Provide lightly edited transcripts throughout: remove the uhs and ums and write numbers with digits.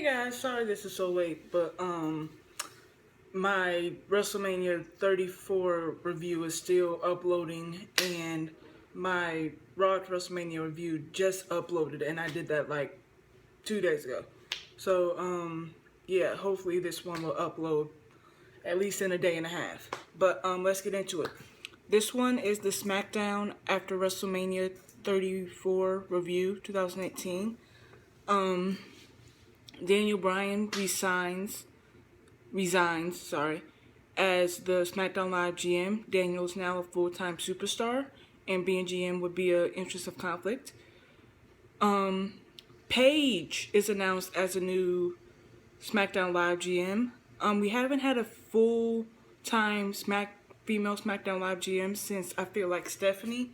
Hey guys, sorry this is so late, but my Wrestlemania 34 review is still uploading, and my Raw to WrestleMania review just uploaded, and I did that like 2 days ago. So yeah, hopefully this one will upload at least in a day and a half. But let's get into it. This one is the SmackDown after WrestleMania 34 review 2018. Daniel Bryan resigns, as the SmackDown Live GM. Daniel is now a full-time superstar, and being GM would be an interest of conflict. Paige is announced as a new SmackDown Live GM. We haven't had a full-time female SmackDown Live GM since, I feel like, Stephanie.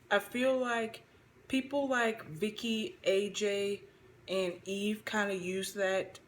I feel like people like Vicky, AJ, and Eve kind of use that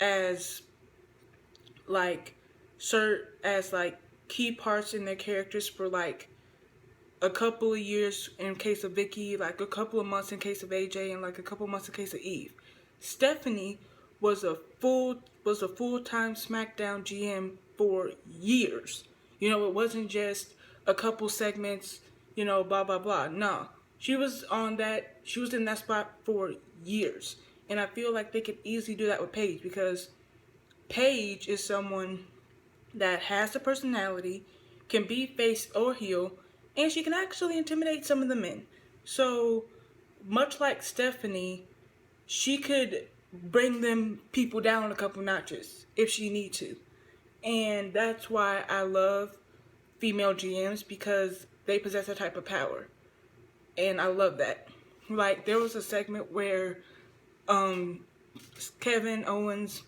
as like key parts in their characters for like a couple of years in case of Vicky, like a couple of months in case of AJ, and like a couple of months in case of Eve. Stephanie was a full-time SmackDown GM for years. You know, it wasn't just a couple segments, you know, blah blah blah. No. She was in that spot for years. And I feel like they could easily do that with Paige, because Paige is someone that has a personality, can be face or heel, and she can actually intimidate some of the men. So, much like Stephanie, she could bring them people down a couple notches if she need to. And that's why I love female GMs, because they possess that type of power. And I love that. Like, there was a segment where Kevin Owens,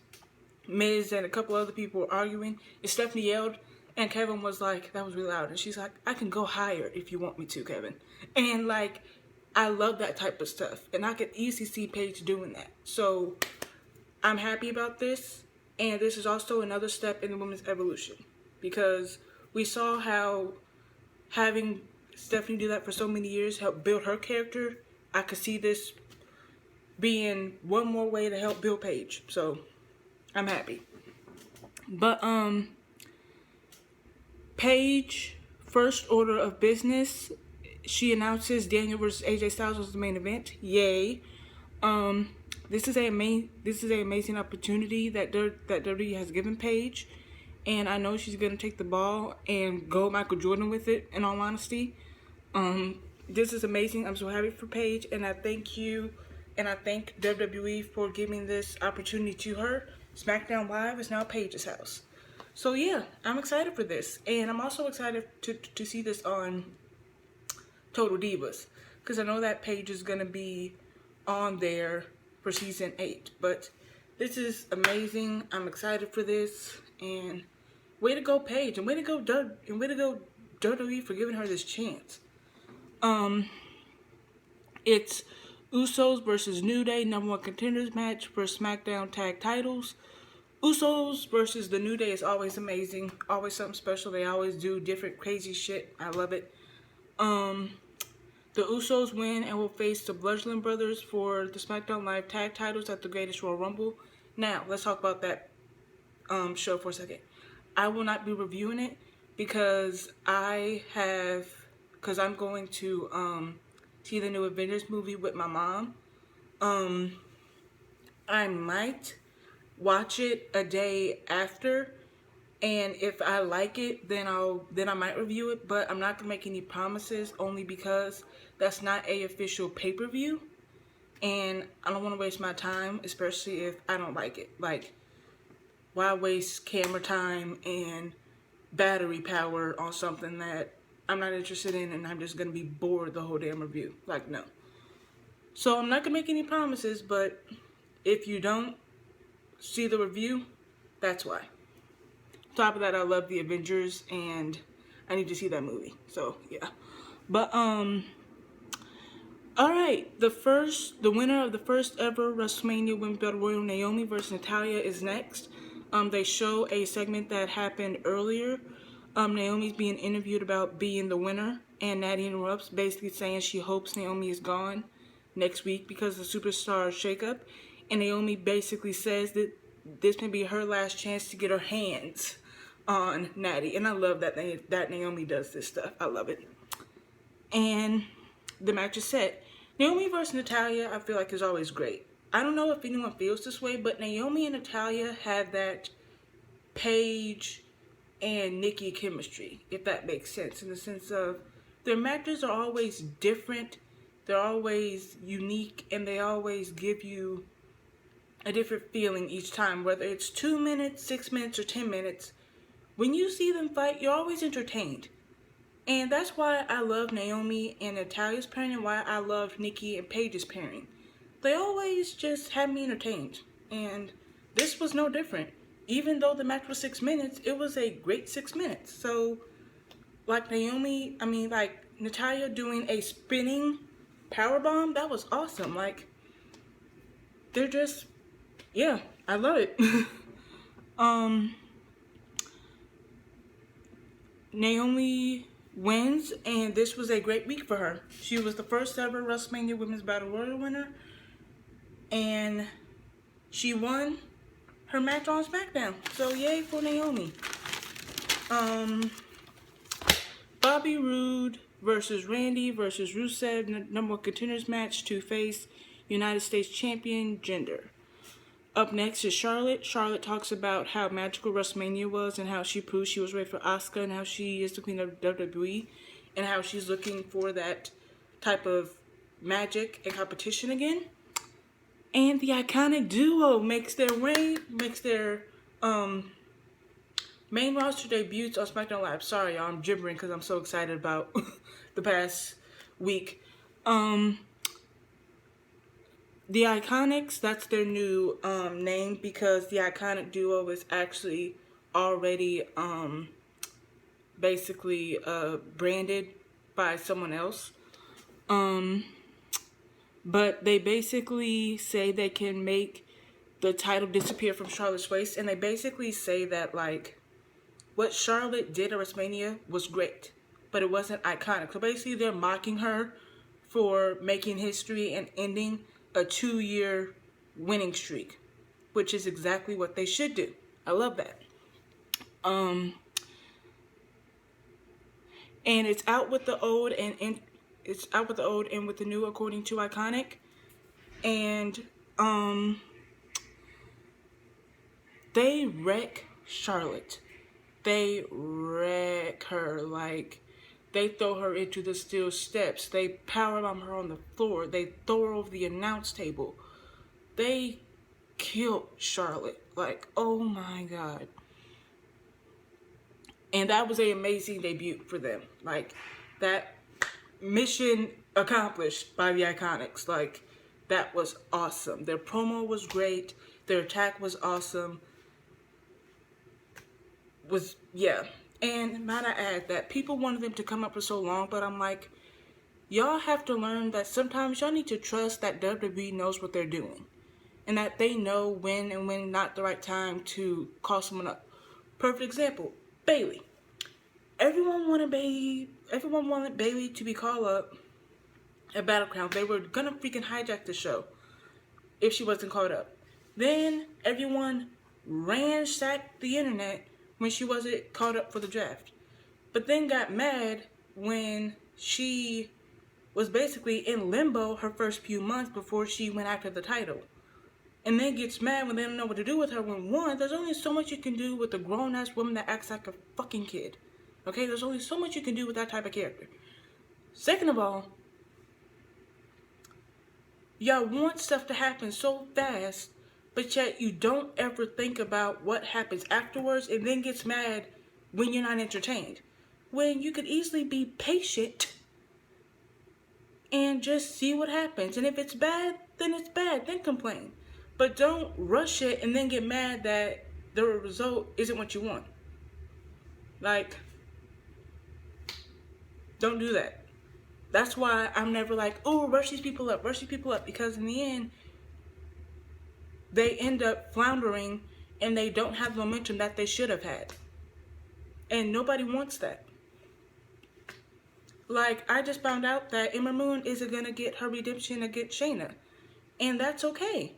Miz, and a couple other people were arguing, and Stephanie yelled, and Kevin was like, that was really loud, and she's like, I can go higher if you want me to, Kevin. And like, I love that type of stuff, and I could easily see Paige doing that. So I'm happy about this, and this is also another step in the women's evolution, because we saw how having Stephanie do that for so many years helped build her character. I could see this being one more way to help build Paige. So I'm happy. But Paige, first order of business, she announces Daniel versus AJ Styles as the main event. Yay. This is an amazing opportunity that WWE has given Paige, and I know she's gonna take the ball and go Michael Jordan with it, in all honesty. This is amazing. I'm so happy for Paige, and I thank you, and I thank WWE for giving this opportunity to her. SmackDown Live is now Paige's house. So yeah, I'm excited for this, and I'm also excited to see this on Total Divas, because I know that Paige is gonna be on there for season 8. But this is amazing. I'm excited for this, and way to go, Paige, and way to go WWE for giving her this chance. It's Usos versus New Day, #1 contenders match for SmackDown tag titles. Usos versus the New Day is always amazing, always something special. They always do different crazy shit. I love it. The Usos win and will face the Bludgeon Brothers for the SmackDown Live tag titles at the Greatest Royal Rumble. Now, let's talk about that show for a second. I will not be reviewing it because I'm going to see the new Avengers movie with my mom. I might watch it a day after, and if I like it, then I might review it. But I'm not gonna make any promises, only because that's not a official pay-per-view, and I don't want to waste my time, especially if I don't like it. Like, why waste camera time and battery power on something that I'm not interested in, and I'm just gonna be bored the whole damn review? Like, no. So I'm not gonna make any promises, but if you don't see the review, that's why. On top of that, I love the Avengers, and I need to see that movie. So yeah. But alright, the winner of the first ever WrestleMania Women's Battle Royal, Naomi versus Natalya, is next. They show a segment that happened earlier. Naomi's being interviewed about being the winner, and Natty interrupts, basically saying she hopes Naomi is gone. next week because of the superstar shakeup. And Naomi basically says that this may be her last chance to get her hands on Natty. And I love that Naomi does this stuff. I love it. And the match is set. Naomi versus Natalya, I feel like, is always great. I don't know if anyone feels this way, but Naomi and Natalya have that Paige and Nikki chemistry, if that makes sense, in the sense of their matches are always different, they're always unique, and they always give you a different feeling each time, whether it's 2 minutes, 6 minutes, or 10 minutes. When you see them fight, you're always entertained. And that's why I love Naomi and Natalya's pairing, and why I love Nikki and Paige's pairing. They always just have me entertained, and this was no different. Even though the match was 6 minutes, it was a great 6 minutes. So, like Natalya doing a spinning powerbomb, that was awesome. Like, they're just, yeah, I love it. Naomi wins, and this was a great week for her. She was the first ever WrestleMania Women's Battle Royal winner, and she won her match on SmackDown. So yay for Naomi. Bobby Roode versus Randy versus Rusev, number one contenders match to face United States champion Jinder. Up next is Charlotte. Charlotte talks about how magical WrestleMania was and how she proved she was ready for Asuka and how she is the queen of WWE and how she's looking for that type of magic and competition again. And the Iconic Duo makes their main roster debuts on SmackDown Live. Sorry, y'all, I'm gibbering because I'm so excited about the past week. The Iconics, that's their new name because the Iconic Duo is actually already basically branded by someone else. But they basically say they can make the title disappear from Charlotte's waist, and they basically say that, like, what Charlotte did at WrestleMania was great, but it wasn't iconic. So basically they're mocking her for making history and ending a 2-year winning streak, which is exactly what they should do. I love that. And it's out with the old and it's out with the old and with the new, according to Iconic. And they wreck Charlotte. They wreck her. Like, they throw her into the steel steps. They powerbomb her on the floor. They throw her over the announce table. They killed Charlotte. Like, oh my God. And that was an amazing debut for them. Like, that mission accomplished by the Iconics. Like, that was awesome. Their promo was great. Their attack was awesome. And might I add that people wanted them to come up for so long, but I'm like, y'all have to learn that sometimes y'all need to trust that WWE knows what they're doing. And that they know when and when not the right time to call someone up. Perfect example, Bayley. Everyone wanted Bayley to be called up at Battleground. They were gonna freaking hijack the show if she wasn't called up. Then everyone ransacked the internet when she wasn't called up for the draft. But then got mad when she was basically in limbo her first few months before she went after the title. And then gets mad when they don't know what to do with her when, one, there's only so much you can do with a grown-ass woman that acts like a fucking kid. Okay, there's only so much you can do with that type of character. Second of all, y'all want stuff to happen so fast, but yet you don't ever think about what happens afterwards and then gets mad when you're not entertained. When you could easily be patient and just see what happens. And if it's bad, then it's bad. Then complain. But don't rush it and then get mad that the result isn't what you want. Like, don't do that. That's why I'm never like, oh, rush these people up, because in the end, they end up floundering and they don't have the momentum that they should have had. And nobody wants that. Like, I just found out that Ember Moon isn't gonna get her redemption against Shayna. And that's okay.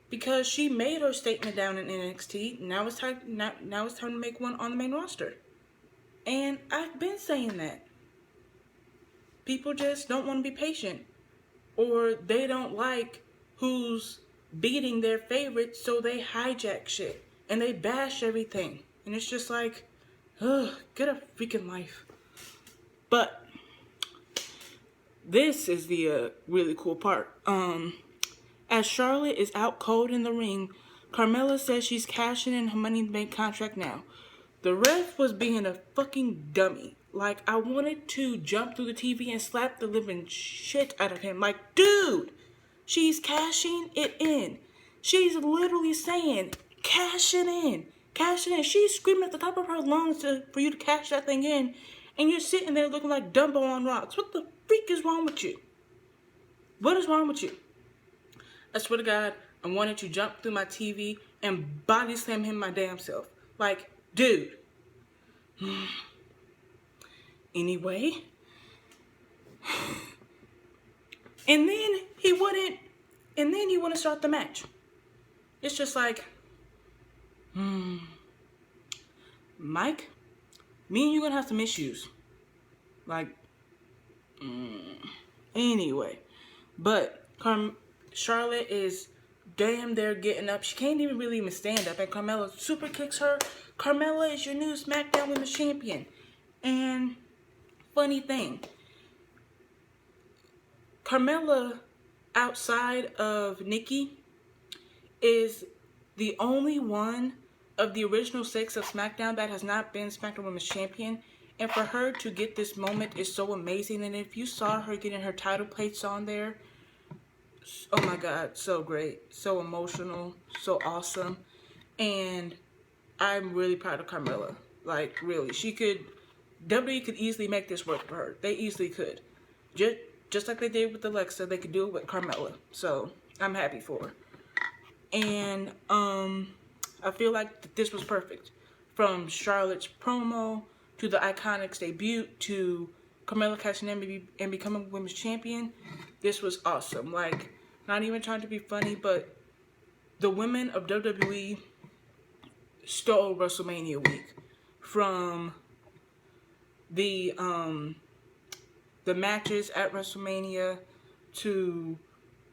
Because she made her statement down in NXT. Now it's time to make one on the main roster. And I've been saying that. People just don't want to be patient. Or they don't like who's beating their favorites, so they hijack shit. And they bash everything. And it's just like, ugh, get a freaking life. But this is the really cool part. As Charlotte is out cold in the ring, Carmella says she's cashing in her Money in the Bank contract now. The ref was being a fucking dummy. Like, I wanted to jump through the TV and slap the living shit out of him. Like, dude, she's cashing it in. She's literally saying, cash it in. Cash it in. She's screaming at the top of her lungs for you to cash that thing in. And you're sitting there looking like Dumbo on rocks. What the freak is wrong with you? What is wrong with you? I swear to God, I wanted to jump through my TV and body slam him my damn self. Like, dude. Anyway. And then he wouldn't start the match. It's just like, Mike, me and you gonna have some issues. Like, anyway. But Charlotte is damn there getting up. She can't even stand up. And Carmella super kicks her. Carmella is your new SmackDown Women's Champion. And funny thing, Carmella, outside of Nikki, is the only one of the original 6 of SmackDown that has not been SmackDown Women's Champion. And for her to get this moment is so amazing. And if you saw her getting her title plates on there, oh my God, so great, so emotional, so awesome. And I'm really proud of Carmella. Like, really, WWE could easily make this work for her. They easily could. Just like they did with Alexa, they could do it with Carmella. So, I'm happy for her. And, I feel like this was perfect. From Charlotte's promo, to the Iconics debut, to Carmella cashing in and becoming Women's Champion. This was awesome. Like, not even trying to be funny, but the women of WWE stole WrestleMania week. From the matches at WrestleMania to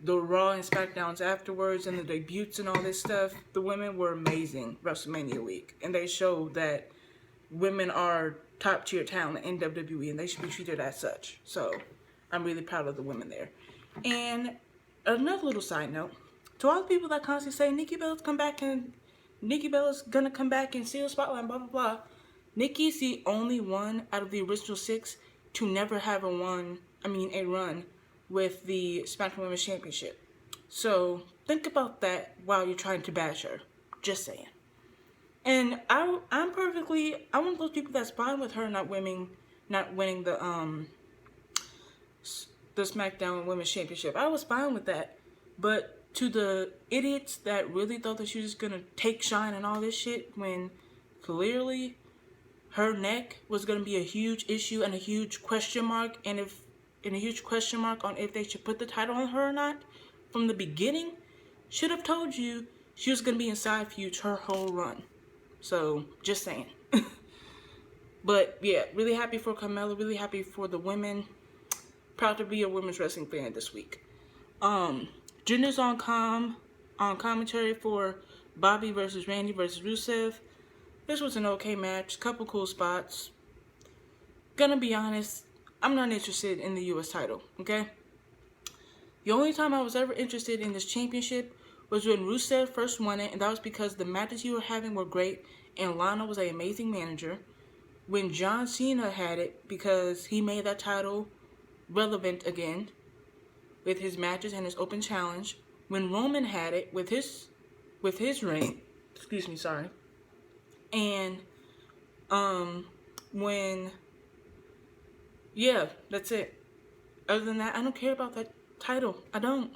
the Raw and SmackDowns afterwards and the debuts and all this stuff. The women were amazing WrestleMania week. And they showed that women are top tier talent in WWE and they should be treated as such. So I'm really proud of the women there. And another little side note, to all the people that constantly say Nikki Bella's gonna come back and steal the spotlight, blah blah blah. Nikki's the only one out of the original 6 to never have a run with the SmackDown Women's Championship. So think about that while you're trying to bash her. Just saying. And I'm one of those people that's fine with her not winning the SmackDown Women's Championship. I was fine with that. But to the idiots that really thought that she was gonna take shine and all this shit, when clearly her neck was gonna be a huge issue and a huge question mark, and a huge question mark on if they should put the title on her or not, from the beginning, should have told you she was gonna be inside feuds her whole run. So, just saying. But, yeah, really happy for Carmella, really happy for the women. Proud to be a women's wrestling fan this week. Jinder's on commentary for Bobby versus Randy versus Rusev. This was an okay match, couple cool spots. Gonna be honest, I'm not interested in the US title, okay? The only time I was ever interested in this championship was when Rusev first won it, and that was because the matches you were having were great, and Lana was an amazing manager. When John Cena had it, because he made that title relevant again with his matches and his open challenge. When Roman had it with his reign, and yeah, that's it. Other than that, I don't care about that title. I don't.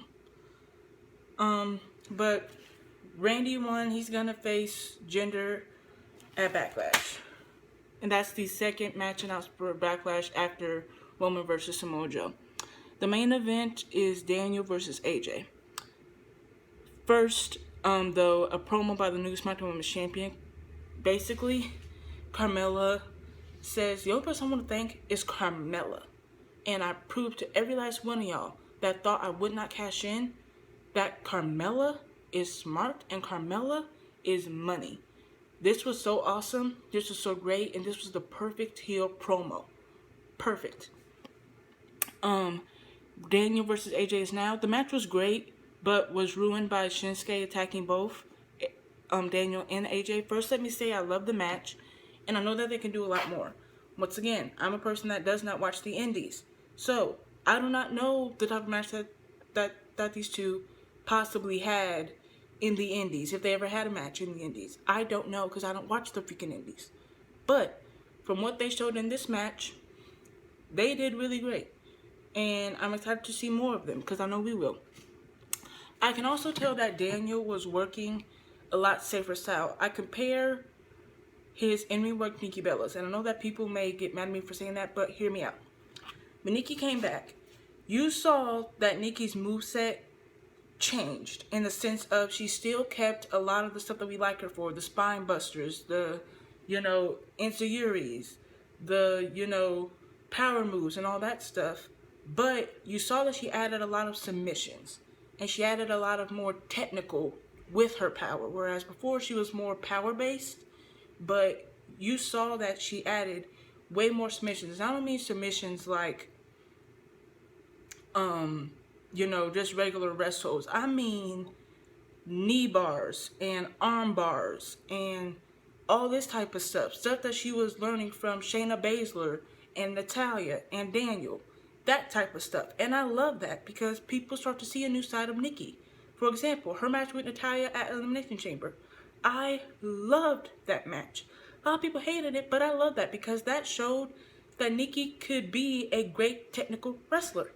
But Randy won. He's gonna face Jinder at Backlash. And that's the second match announced for Backlash after Roman versus Samoa Joe. The main event is Daniel versus AJ. First, though, a promo by the new SmackDown Women's Champion. Basically, Carmella says, the only person I want to thank is Carmella. And I proved to every last one of y'all that thought I would not cash in that Carmella is smart and Carmella is money. This was so awesome. This was so great. And this was the perfect heel promo. Perfect. Daniel versus AJ is now. The match was great, but was ruined by Shinsuke attacking both Daniel and AJ. First, let me say I love the match, and I know that they can do a lot more. Once again, I'm a person that does not watch the indies, so I do not know the type of match that these two possibly had in the indies, if they ever had a match in the indies. I don't know, because I don't watch the freaking indies. But from what they showed in this match, they did really great. And I'm excited to see more of them, because I know we will. I can also tell that Daniel was working a lot safer style. I compare his in-ring work to Nikki Bella's, and I know that people may get mad at me for saying that, but hear me out. When Nikki came back, you saw that Nikki's moveset changed in the sense of she still kept a lot of the stuff that we like her for, the spine busters, the, Insuries, the, power moves and all that stuff. But you saw that she added a lot of submissions, and she added a lot of more technical with her power, whereas before she was more power-based, but you saw that she added way more submissions. I don't mean submissions like, just regular rest holds. I mean knee bars and arm bars and all this type of stuff. Stuff that she was learning from Shayna Baszler and Natalya and Daniel. That type of stuff. And I love that because people start to see a new side of Nikki. For example, her match with Natalya at Elimination Chamber. I loved that match. A lot of people hated it, but I love that because that showed that Nikki could be a great technical wrestler.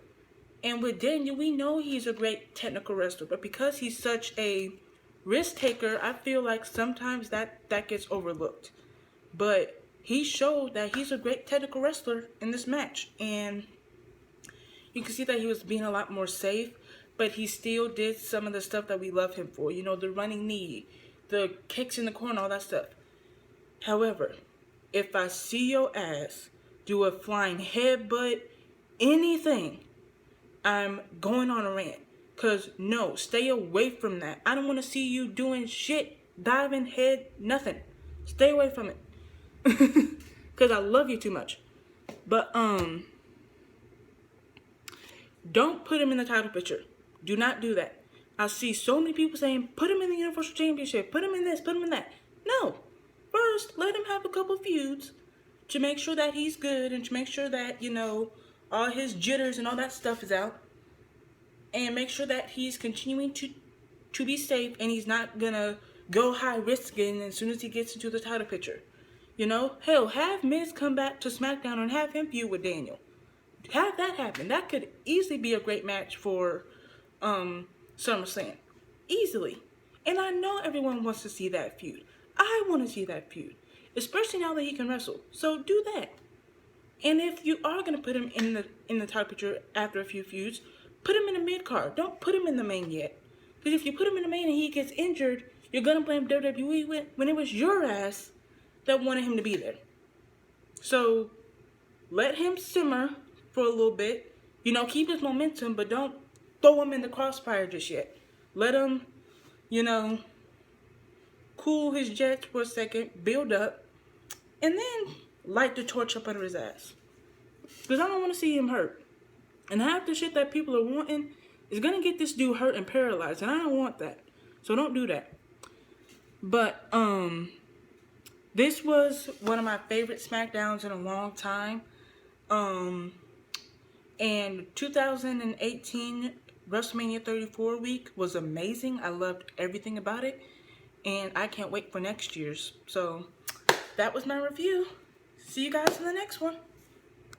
And with Daniel, we know he's a great technical wrestler, but because he's such a risk taker, I feel like sometimes that gets overlooked. But he showed that he's a great technical wrestler in this match, and you can see that he was being a lot more safe, but he still did some of the stuff that we love him for. The running knee, the kicks in the corner, all that stuff. However, if I see your ass do a flying headbutt, anything, I'm going on a rant. Because, no, stay away from that. I don't want to see you doing shit, diving, head, nothing. Stay away from it. Because I love you too much. But, don't put him in the title picture. Do not do that. I see so many people saying, put him in the Universal Championship. Put him in this, put him in that. No. First, let him have a couple feuds to make sure that he's good and to make sure that, all his jitters and all that stuff is out. And make sure that he's continuing to be safe and he's not going to go high risk again as soon as he gets into the title picture. Hell, have Miz come back to SmackDown and have him feud with Daniel. Have that happen. That could easily be a great match for SummerSlam. Easily. And I know everyone wants to see that feud. I want to see that feud. Especially now that he can wrestle. So do that. And if you are going to put him in the title picture after a few feuds, put him in the mid-card. Don't put him in the main yet. Because if you put him in the main and he gets injured, you're going to blame WWE when it was your ass that wanted him to be there. So, let him simmer for a little bit. Keep his momentum, but don't throw him in the crossfire just yet. Let him, cool his jets for a second, build up, and then light the torch up under his ass. Because I don't want to see him hurt. And half the shit that people are wanting is going to get this dude hurt and paralyzed. And I don't want that. So don't do that. But, this was one of my favorite SmackDowns in a long time. And 2018 WrestleMania 34 week was amazing. I loved everything about it. And I can't wait for next year's. So, that was my review. See you guys in the next one.